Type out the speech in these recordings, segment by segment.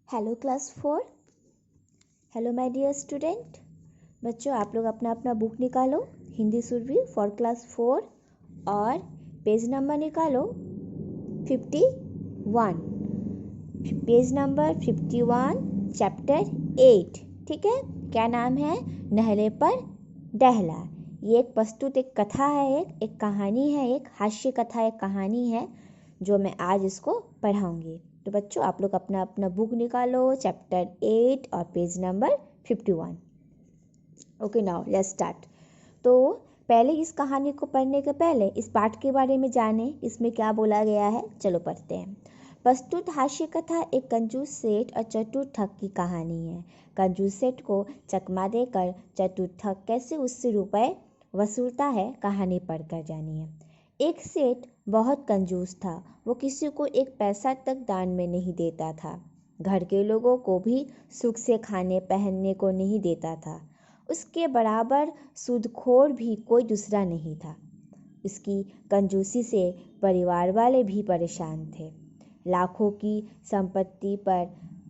Hello class 4। Hello my dear student. बच्चों आप लोग अपना अपना बुक निकालो, हिंदी सुरभि फॉर क्लास 4 और पेज नंबर निकालो 51। Page number 51 chapter 8। ठीक है, क्या नाम है? नहले पर दहला। ये एक प्रस्तुत एक कथा है, एक कहानी है, एक हास्य कथा, एक कहानी है जो मैं आज इसको पढ़ाऊंगी। तो बच्चों आप लोग अपना अपना बुक निकालो, चैप्टर 8 और page number 51। Okay, now let's start. तो पहले इस कहानी को पढ़ने के पहले इस पाठ के बारे में जाने, इसमें क्या बोला गया है। चलो पढ़ते हैं। प्रस्तुत हास्य कथा एक कंजूस सेठ और चतुर ठग की कहानी है। कंजूस सेठ को चकमा देकर चतुर ठग कैसे उससे रुपए वसूलता है, कहानी पढ़कर जानिए। एक सेठ बहुत कंजूस था। वो किसी को एक पैसा तक दान में नहीं देता था। घर के लोगों को भी सुख से खाने पहनने को नहीं देता था। उसके बराबर सूदखोर भी कोई दूसरा नहीं था। उसकी कंजूसी से परिवार वाले भी परेशान थे। लाखों की संपत्ति पर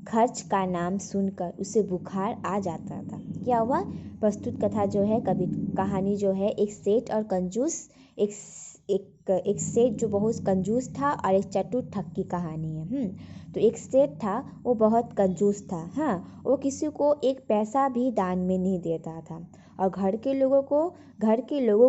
खर्च का नाम सुनकर उसे बुखार आ जाता था। क्या हुआ? प्रस्तुत कथा जो है, कहानी जो है, एक सेठ और कंजूस, एक सेठ जो बहुत कंजूस था और एक चतुर ठग की कहानी है। तो एक सेठ था, वो बहुत कंजूस था। हाँ, वो किसी को एक पैसा भी दान में नहीं देता था और घर के लोगों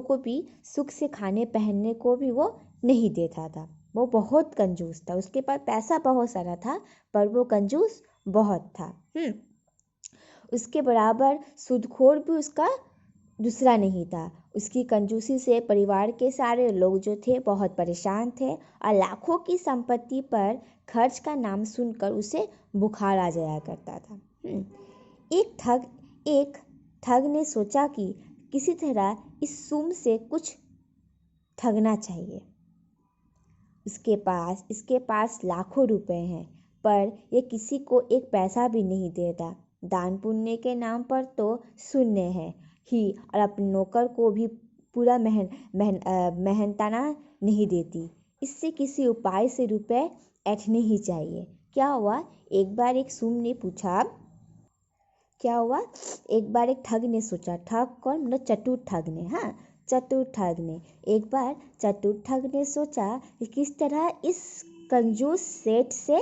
को भी सुख से खाने पहनने को भी वो नहीं देता था। वो बहुत कंजूस था। उसके पास पैसा बहुत सारा था पर वो कंजूस बहुत था। उसके बराबर सूदखोर भी उसका दूसरा नहीं था। उसकी कंजूसी से परिवार के सारे लोग जो थे बहुत परेशान थे और लाखों की संपत्ति पर खर्च का नाम सुनकर उसे बुखार आ जाया करता था। एक ठग ने सोचा कि किसी तरह इस सुम से कुछ ठगना चाहिए। इसके पास लाखों रुपए हैं पर यह किसी को एक पैसा भी नहीं देता। दान पुण्य के नाम पर तो शून्य है ही और अपने नौकर को भी पूरा मेहनताना नहीं देती। इससे किसी उपाय से रुपए ऐंठने ही चाहिए। क्या हुआ? एक बार एक ठग ने सोचा। ठग कौन? मतलब चतुर ठग ने। हाँ, चतुर ठग ने एक बार चतुर ठग ने सोचा कि किस तरह इस कंजूस सेठ से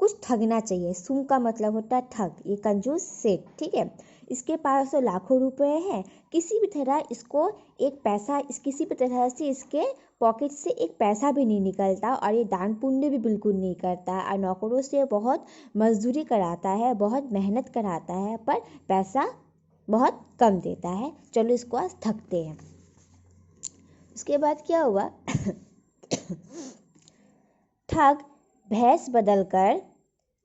कुछ ठगना चाहिए। सुम का मतलब होता है ठग। ये कंजूस सेठ, ठीक है, इसके पास तो लाखों रुपए हैं। किसी भी तरह से इसके पॉकेट से एक पैसा भी नहीं निकलता और ये दान पुण्य भी बिल्कुल नहीं करता और नौकरों से बहुत मजदूरी कराता है, बहुत मेहनत कराता है पर पैसा बहुत कम देता है। चलो इसको आज ठगते हैं। उसके बाद क्या हुआ? ठग भैंस बदलकर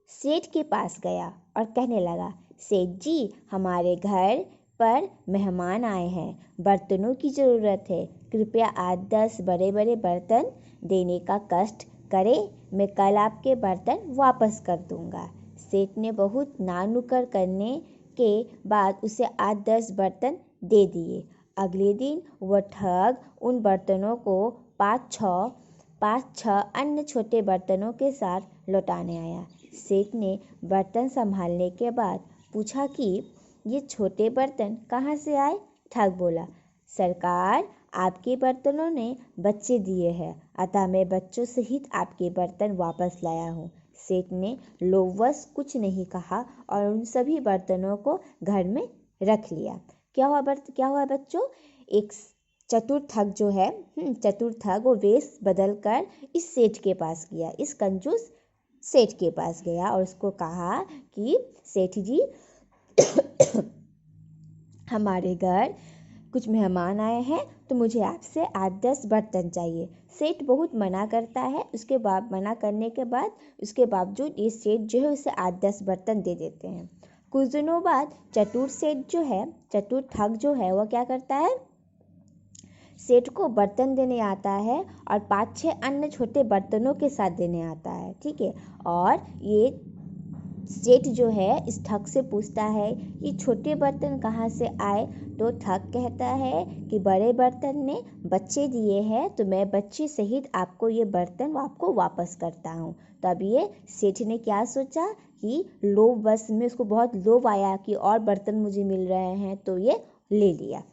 सेठ के पास गया और कहने लगा, सेठ जी, हमारे घर पर मेहमान आए हैं, बर्तनों की ज़रूरत है, कृपया 8-10 बड़े बड़े बर्तन देने का कष्ट करें, मैं कल आपके बर्तन वापस कर दूंगा। सेठ ने बहुत नानुकर करने के बाद उसे 8-10 बर्तन दे दिए। अगले दिन वह ठग उन बर्तनों को 5-6 अन्य छोटे बर्तनों के साथ लौटाने आया। सेठ ने बर्तन संभालने के बाद पूछा कि ये छोटे बर्तन कहाँ से आए? ठग बोला, सरकार, आपके बर्तनों ने बच्चे दिए हैं, अतः मैं बच्चों सहित आपके बर्तन वापस लाया हूँ। सेठ ने लोभवश कुछ नहीं कहा और उन सभी बर्तनों को घर में रख लिया। क्या हुआ बच्चों? एक चतुर ठग वो वेश बदल कर इस सेठ के पास गया, इस कंजूस सेठ के पास गया और उसको कहा कि सेठ जी, हमारे घर कुछ मेहमान आए हैं तो मुझे आपसे 8-10 बर्तन चाहिए। सेठ बहुत मना करता है। उसके बावजूद ये सेठ जो है उसे 8-10 बर्तन दे देते हैं। कुछ दिनों बाद चतुर ठग जो है वो क्या करता है? सेठ को बर्तन देने आता है और 5-6 अन्य छोटे बर्तनों के साथ देने आता है, ठीक है। और ये सेठ जो है इस ठग से पूछता है ये छोटे बर्तन कहाँ से आए। तो ठग कहता है कि बड़े बर्तन ने बच्चे दिए हैं, तो मैं बच्चे सहित आपको ये बर्तन आपको वापस करता हूँ। तब ये सेठ ने क्या सोचा कि लोभ बस में उसको बहुत लोभ आया कि और बर्तन मुझे मिल रहे हैं, तो ये ले लिया।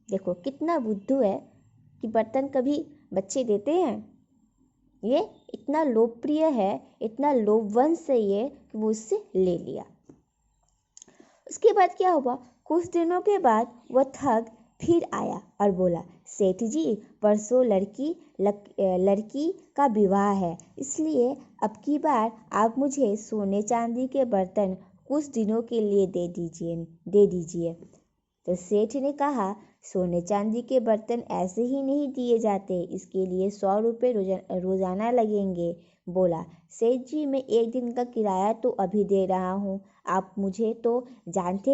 देखो कितना बुद्धू है कि बर्तन कभी बच्चे देते हैं। ये इतना लोकप्रिय है, इतना लोभवंश है ये कि वो उससे ले लिया। उसके बाद क्या हुआ, कुछ दिनों के बाद वह ठग फिर आया और बोला, सेठ जी परसों लड़की का विवाह है, इसलिए अब की बार आप मुझे सोने चांदी के बर्तन कुछ दिनों के लिए दे दीजिए। तो सेठ ने कहा, सोने चांदी के बर्तन ऐसे ही नहीं दिए जाते, इसके लिए 100 रुपये रोजाना लगेंगे। बोला, सेठ जी मैं एक दिन का किराया तो अभी दे रहा हूँ, आप मुझे तो जानते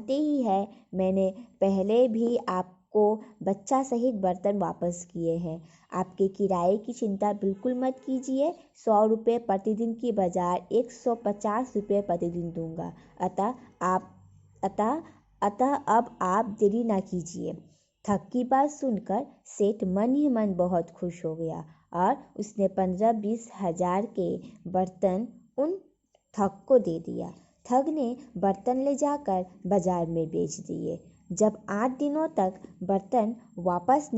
ही है, मैंने पहले भी आपको बच्चा सहित बर्तन वापस किए हैं। आपके किराए की चिंता बिल्कुल मत कीजिए, 100 रुपये प्रतिदिन की बजाय 150 रुपये प्रतिदिन दूंगा। अतः अब आप देरी ना कीजिए। ठग की बात सुनकर सेठ मन ही मन बहुत खुश हो गया और उसने 15-20 हजार के बर्तन उन ठग को दे दिया। ठग ने बर्तन ले जाकर बाजार में बेच दिए। जब 8 दिनों तक बर्तन वापस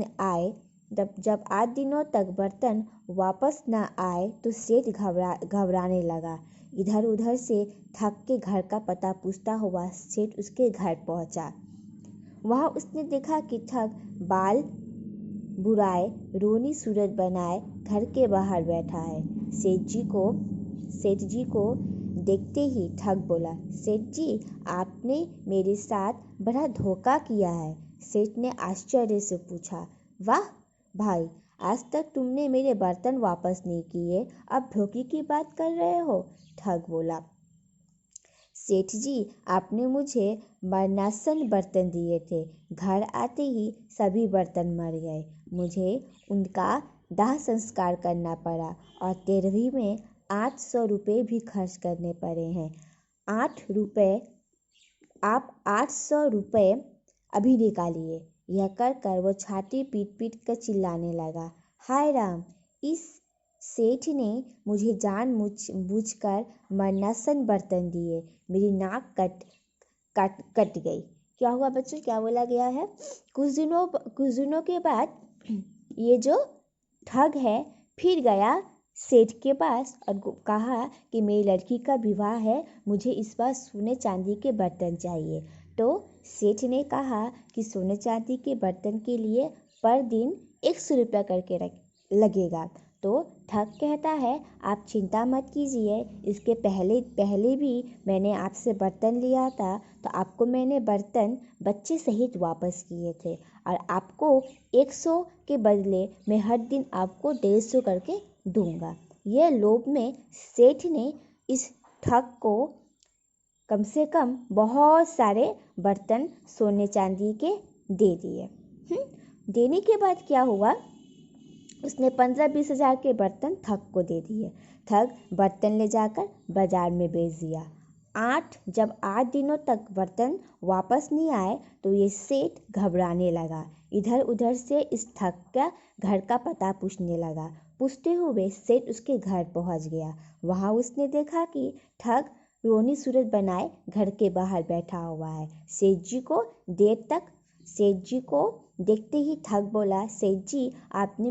न आए तो सेठ घबराने लगा। इधर उधर से ठग के घर का पता पूछता हुआ सेठ उसके घर पहुंचा। वहां उसने देखा कि ठग बाल बुराए रोनी सूरत बनाए घर के बाहर बैठा है। सेठ जी को देखते ही ठग बोला, सेठ जी आपने मेरे साथ बड़ा धोखा किया है। सेठ ने आश्चर्य से पूछा, वाह भाई, आज तक तुमने मेरे बर्तन वापस नहीं किए, अब धोखे की बात कर रहे हो। ठग बोला, सेठ जी आपने मुझे मरणासन बर्तन दिए थे, घर आते ही सभी बर्तन मर गए, मुझे उनका दाह संस्कार करना पड़ा और 13वीं में 800 रुपये भी खर्च करने पड़े हैं। 800 रुपये अभी निकालिए। यह कर वो छाती पीट कर चिल्लाने लगा, हाय राम, इस सेठ ने मुझे जानबूझकर मरणासन बर्तन दिए, मेरी नाक कट गई। क्या हुआ बच्चों, क्या बोला गया है, कुछ दिनों के बाद ये जो ठग है फिर गया सेठ के पास और कहा कि मेरी लड़की का विवाह है, मुझे इस बार सोने चांदी के बर्तन चाहिए। तो सेठ ने कहा कि सोने चांदी के बर्तन के लिए पर दिन 100 रुपया करके लगेगा। तो ठग कहता है, आप चिंता मत कीजिए, इसके पहले भी मैंने आपसे बर्तन लिया था, तो आपको मैंने बर्तन बच्चे सहित वापस किए थे और आपको 100 के बदले मैं हर दिन आपको 150 करके दूंगा। यह लोभ में सेठ ने इस ठग को कम से कम बहुत सारे बर्तन सोने चांदी के दे दिए। देने के बाद क्या हुआ, उसने 15-20 हजार के बर्तन ठग को दे दिए। ठग बर्तन ले जाकर बाजार में बेच दिया। जब 8 दिनों तक बर्तन वापस नहीं आए तो ये सेठ घबराने लगा। इधर उधर से इस ठग का घर का पता पूछने लगा। पूछते हुए सेठ उसके घर पहुंच गया। वहां उसने देखा कि ठग रोनी सूरत बनाए घर के बाहर बैठा हुआ है। सेठ जी को देखते ही ठग बोला, सेठ जी आपने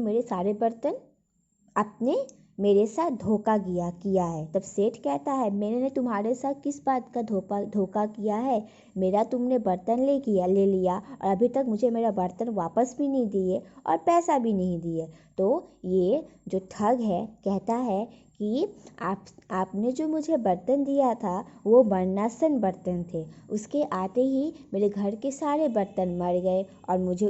मेरे साथ धोखा किया है। तब सेठ कहता है, मैंने तुम्हारे साथ किस बात का धोखा किया है, मेरा तुमने बर्तन ले लिया और अभी तक मुझे मेरा बर्तन वापस भी नहीं दिए और पैसा भी नहीं दिए। तो ये जो ठग है कहता है कि आपने जो मुझे बर्तन दिया था वो मरणासन बर्तन थे, उसके आते ही मेरे घर के सारे बर्तन मर गए और मुझे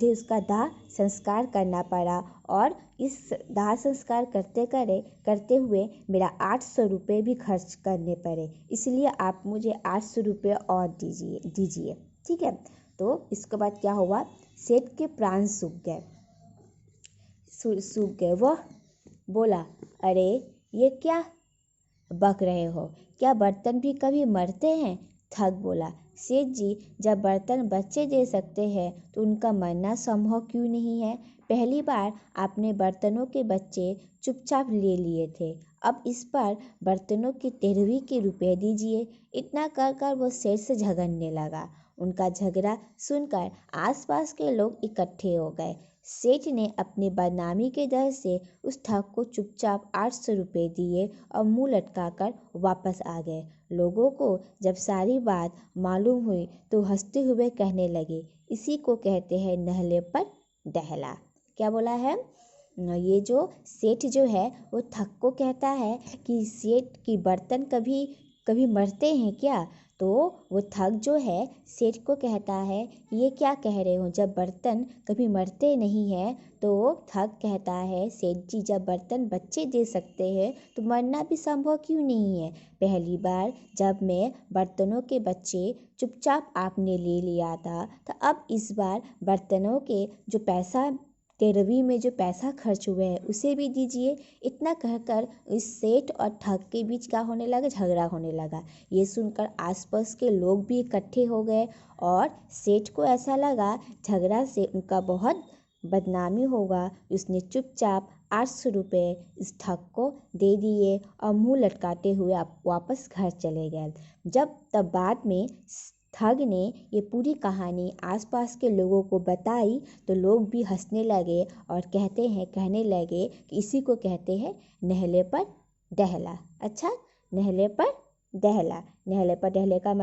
उसका दाह संस्कार करना पड़ा और इस दाह संस्कार करते हुए मेरा 800 रुपये भी खर्च करने पड़े, इसलिए आप मुझे 800 रुपये और दीजिए। ठीक है। तो इसके बाद क्या हुआ, सेठ के प्राण सूख गए। वह बोला, अरे ये क्या बक रहे हो? क्या बर्तन भी कभी मरते हैं? ठग बोला, सेठ जी, जब बर्तन बच्चे दे सकते हैं तो उनका मरना संभव क्यों नहीं है? पहली बार आपने बर्तनों के बच्चे चुपचाप ले लिए थे, अब इस बार बर्तनों की 13वीं के रुपए दीजिए। इतना कर कर वो सेठ से झगड़ने लगा। उनका झगड़ा सुनकर आसपास के लोग इकट्ठे हो गए। सेठ ने अपनी बदनामी के डर से उस ठग को चुपचाप 800 रुपये दिए और मुंह लटकाकर वापस आ गए। लोगों को जब सारी बात मालूम हुई तो हंसते हुए कहने लगे, इसी को कहते हैं नहले पर दहला। क्या बोला है? ये जो सेठ जो है वो ठग को कहता है कि सेठ की बर्तन कभी कभी मरते हैं क्या? तो वो ठग जो है सेठ को कहता है, ये क्या कह रहे हो, जब बर्तन कभी मरते नहीं हैं? तो ठग कहता है, सेठ जी, जब बर्तन बच्चे दे सकते हैं तो मरना भी संभव क्यों नहीं है? पहली बार जब मैं बर्तनों के बच्चे चुपचाप आपने ले लिया था, तो अब इस बार बर्तनों के जो पैसा 13वीं में जो पैसा खर्च हुए हैं उसे भी दीजिए। इतना कहकर इस सेठ और ठग के बीच क्या होने लगा? झगड़ा होने लगा। ये सुनकर आसपास के लोग भी इकट्ठे हो गए और सेठ को ऐसा लगा झगड़ा से उनका बहुत बदनामी होगा। उसने चुपचाप 800 रुपये इस ठग को दे दिए और मुंह लटकाते हुए वापस घर चले गए। जब तब बाद में ठग ने ये पूरी कहानी आसपास के लोगों को बताई तो लोग भी हंसने लगे और कहने लगे कि इसी को कहते हैं नहले पर दहला। अच्छा, नहले पर दहला, नहले पर दहले का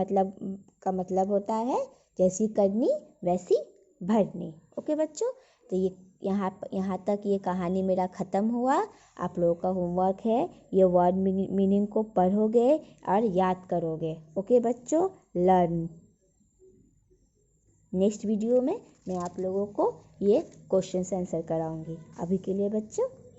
मतलब होता है जैसी करनी वैसी भरनी। ओके बच्चों, तो ये यहाँ तक ये कहानी मेरा ख़त्म हुआ। आप लोगों का होमवर्क है, ये वर्ड मीनिंग को पढ़ोगे और याद करोगे। ओके बच्चों, लर्न। नेक्स्ट वीडियो में मैं आप लोगों को ये क्वेश्चन आंसर कराऊंगी। अभी के लिए बच्चों